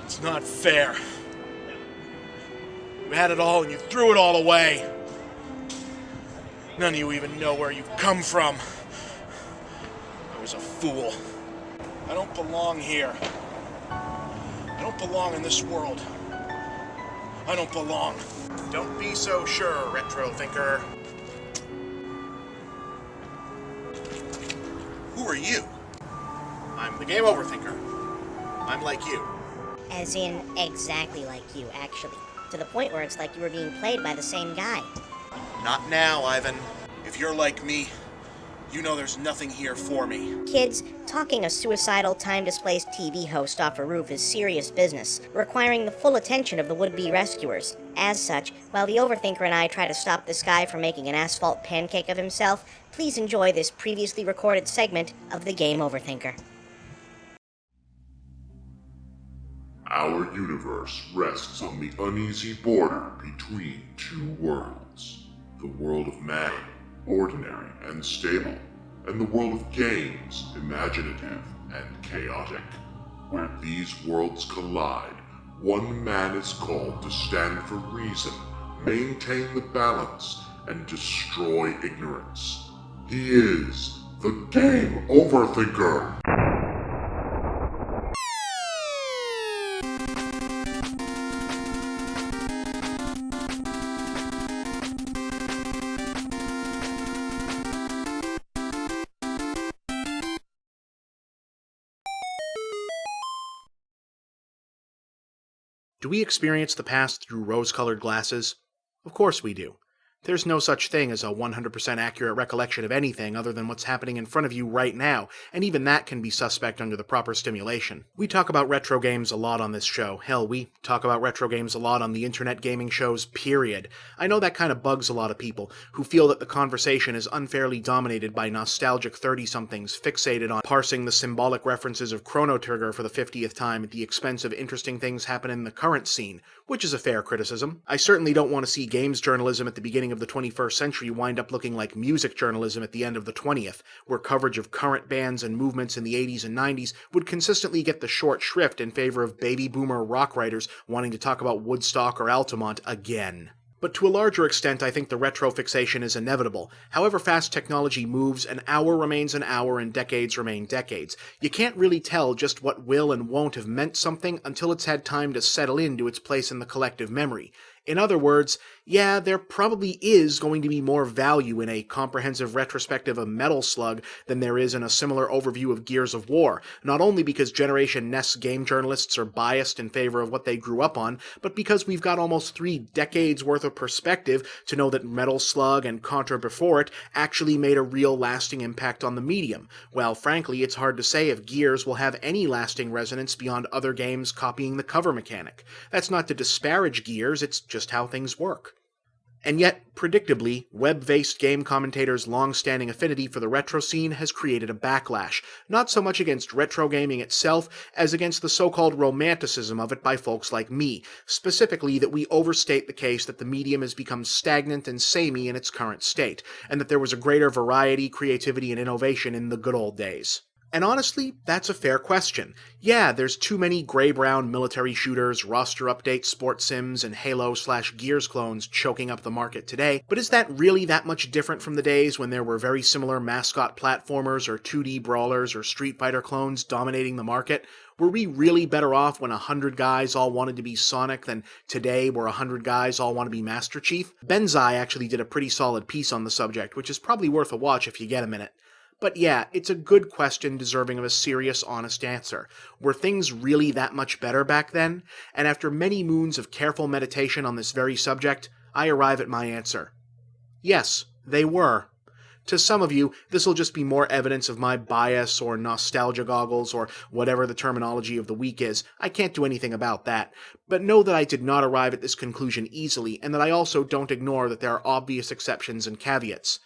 It's not fair. You had it all and you threw it all away. None of you even know where you've come from. I was a fool. I don't belong here. I don't belong in this world. I don't belong. Don't be so sure, RetroThinker. Who are you? I'm the Game OverThinker. I'm like you. As in, exactly like you, actually. To the point where it's like you were being played by the same guy. Not now, Ivan. If you're like me, you know there's nothing here for me. Kids, talking a suicidal, time-displaced TV host off a roof is serious business, requiring the full attention of the would-be rescuers. As such, while the Overthinker and I try to stop this guy from making an asphalt pancake of himself, please enjoy this previously recorded segment of the Game Overthinker. Our universe rests on the uneasy border between two worlds. The world of man, ordinary and stable, and the world of games, imaginative and chaotic. Where these worlds collide, one man is called to stand for reason, maintain the balance, and destroy ignorance. He is the Game Overthinker. Do we experience the past through rose-colored glasses? Of course we do. There's no such thing as a 100% accurate recollection of anything other than what's happening in front of you right now, and even that can be suspect under the proper stimulation. We talk about retro games a lot on this show. Hell, we talk about retro games a lot on the internet gaming shows, period. I know that kind of bugs a lot of people, who feel that the conversation is unfairly dominated by nostalgic 30-somethings fixated on parsing the symbolic references of Chrono Trigger for the 50th time at the expense of interesting things happening in the current scene, which is a fair criticism. I certainly don't want to see games journalism at the beginning of the 21st century wind up looking like music journalism at the end of the 20th, where coverage of current bands and movements in the 80s and 90s would consistently get the short shrift in favor of baby boomer rock writers wanting to talk about Woodstock or Altamont again. But to a larger extent, I think the retro fixation is inevitable. However fast technology moves, an hour remains an hour and decades remain decades. You can't really tell just what will and won't have meant something until it's had time to settle into its place in the collective memory. In other words, yeah, there probably is going to be more value in a comprehensive retrospective of Metal Slug than there is in a similar overview of Gears of War, not only because Generation NES game journalists are biased in favor of what they grew up on, but because we've got almost 3 decades worth of perspective to know that Metal Slug and Contra before it actually made a real lasting impact on the medium, while frankly it's hard to say if Gears will have any lasting resonance beyond other games copying the cover mechanic. That's not to disparage Gears, it's just how things work. And yet, predictably, web-based game commentators' long-standing affinity for the retro scene has created a backlash, not so much against retro gaming itself, as against the so-called romanticism of it by folks like me, specifically that we overstate the case that the medium has become stagnant and samey in its current state, and that there was a greater variety, creativity, and innovation in the good old days. And honestly, that's a fair question. Yeah, there's too many gray-brown military shooters, roster updates, sports sims, and Halo/Gears clones choking up the market today, but is that really that much different from the days when there were very similar mascot platformers or 2D brawlers or Street Fighter clones dominating the market? Were we really better off when 100 guys all wanted to be Sonic than today where 100 guys all want to be Master Chief? Benzai actually did a pretty solid piece on the subject, which is probably worth a watch if you get a minute. But yeah, it's a good question deserving of a serious, honest answer. Were things really that much better back then? And after many moons of careful meditation on this very subject, I arrive at my answer. Yes, they were. To some of you, this will just be more evidence of my bias or nostalgia goggles or whatever the terminology of the week is. I can't do anything about that. But know that I did not arrive at this conclusion easily, and that I also don't ignore that there are obvious exceptions and caveats.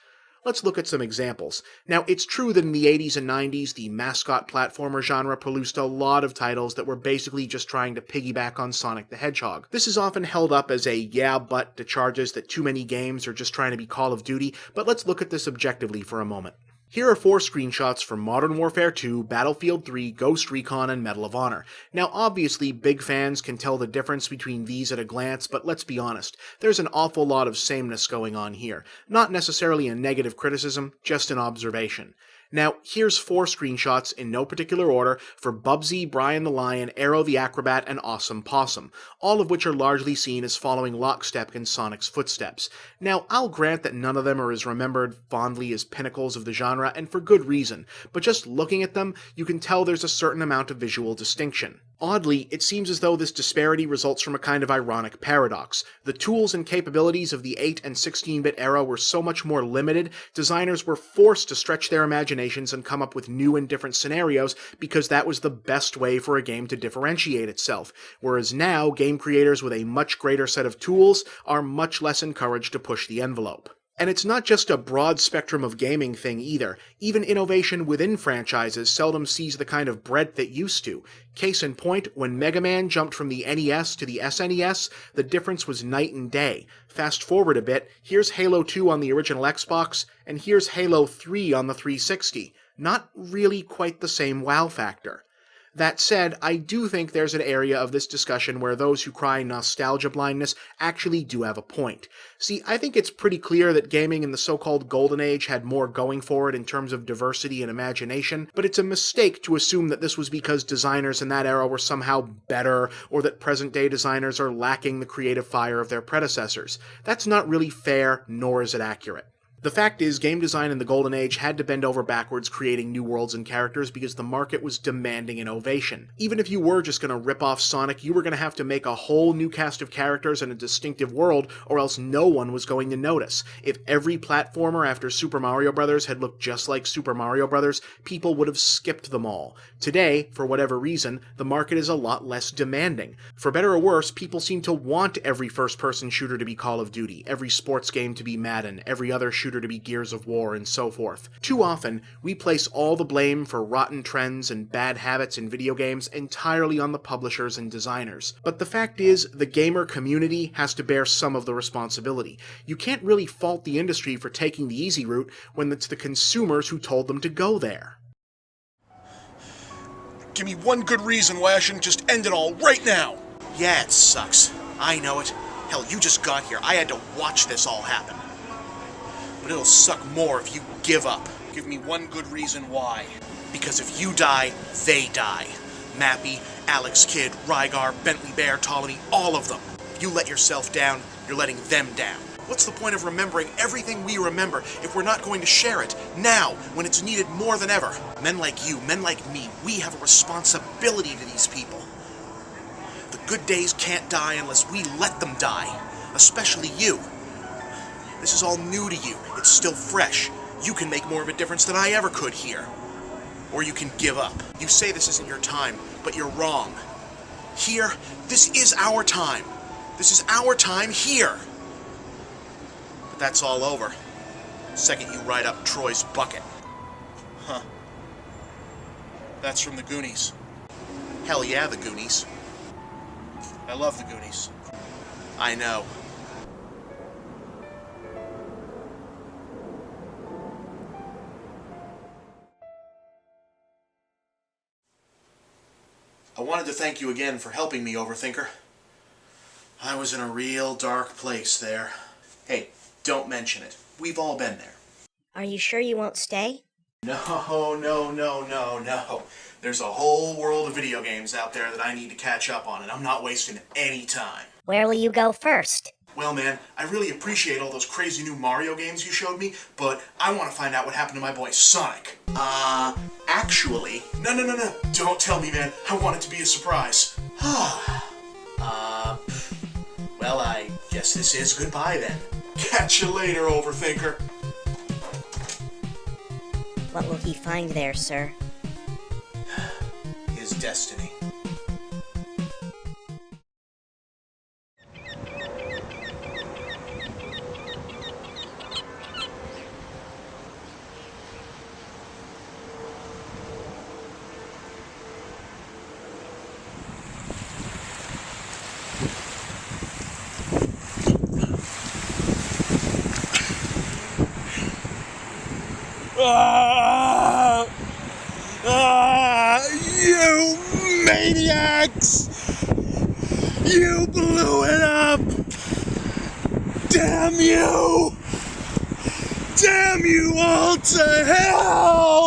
Let's look at some examples. Now, it's true that in the 80s and 90s, the mascot platformer genre produced a lot of titles that were basically just trying to piggyback on Sonic the Hedgehog. This is often held up as a yeah but to charges that too many games are just trying to be Call of Duty, but let's look at this objectively for a moment. Here are 4 screenshots from Modern Warfare 2, Battlefield 3, Ghost Recon, and Medal of Honor. Now obviously big fans can tell the difference between these at a glance, but let's be honest, there's an awful lot of sameness going on here. Not necessarily a negative criticism, just an observation. Now, here's 4 screenshots in no particular order for Bubsy, Brian the Lion, Arrow the Acrobat, and Awesome Possum, all of which are largely seen as following lockstep in Sonic's footsteps. Now, I'll grant that none of them are as remembered fondly as pinnacles of the genre, and for good reason, but just looking at them, you can tell there's a certain amount of visual distinction. Oddly, it seems as though this disparity results from a kind of ironic paradox. The tools and capabilities of the 8 and 16-bit era were so much more limited, designers were forced to stretch their imaginations and come up with new and different scenarios because that was the best way for a game to differentiate itself, whereas now game creators with a much greater set of tools are much less encouraged to push the envelope. And it's not just a broad spectrum of gaming thing either. Even innovation within franchises seldom sees the kind of breadth it used to. Case in point, when Mega Man jumped from the NES to the SNES, the difference was night and day. Fast forward a bit, here's Halo 2 on the original Xbox, and here's Halo 3 on the 360. Not really quite the same wow factor. That said, I do think there's an area of this discussion where those who cry nostalgia blindness actually do have a point. See, I think it's pretty clear that gaming in the so-called Golden Age had more going for it in terms of diversity and imagination, but it's a mistake to assume that this was because designers in that era were somehow better, or that present-day designers are lacking the creative fire of their predecessors. That's not really fair, nor is it accurate. The fact is, game design in the Golden Age had to bend over backwards creating new worlds and characters because the market was demanding innovation. Even if you were just going to rip off Sonic, you were going to have to make a whole new cast of characters and a distinctive world, or else no one was going to notice. If every platformer after Super Mario Bros. Had looked just like Super Mario Bros., people would have skipped them all. Today, for whatever reason, the market is a lot less demanding. For better or worse, people seem to want every first-person shooter to be Call of Duty, every sports game to be Madden, every other shooter to be Gears of War, and so forth. Too often, we place all the blame for rotten trends and bad habits in video games entirely on the publishers and designers. But the fact is, the gamer community has to bear some of the responsibility. You can't really fault the industry for taking the easy route when it's the consumers who told them to go there. Give me one good reason why I shouldn't just end it all right now. Yeah, it sucks. I know it. Hell, you just got here. I had to watch this all happen. But it'll suck more if you give up. Give me one good reason why. Because if you die, they die. Mappy, Alex Kidd, Rygar, Bentley Bear, Ptolemy, all of them. If you let yourself down, you're letting them down. What's the point of remembering everything we remember if we're not going to share it now, when it's needed more than ever? Men like you, men like me, we have a responsibility to these people. The good days can't die unless we let them die. Especially you. This is all new to you. It's still fresh. You can make more of a difference than I ever could here. Or you can give up. You say this isn't your time, but you're wrong. Here, this is our time. This is our time here. But that's all over. The second you ride up Troy's bucket. Huh. That's from the Goonies. Hell yeah, the Goonies. I love the Goonies. I know. wanted to thank you again for helping me, Overthinker. I was in a real dark place there. Hey, don't mention it. We've all been there. Are you sure you won't stay? No. There's a whole world of video games out there that I need to catch up on, and I'm not wasting any time. Where will you go first? Well, man, I really appreciate all those crazy new Mario games you showed me, but I want to find out what happened to my boy Sonic. Actually... No. Don't tell me, man. I want it to be a surprise. Well, I guess this is goodbye then. Catch you later, Overthinker. What will he find there, sir? His destiny. You maniacs! You blew it up! Damn you! Damn you all to hell!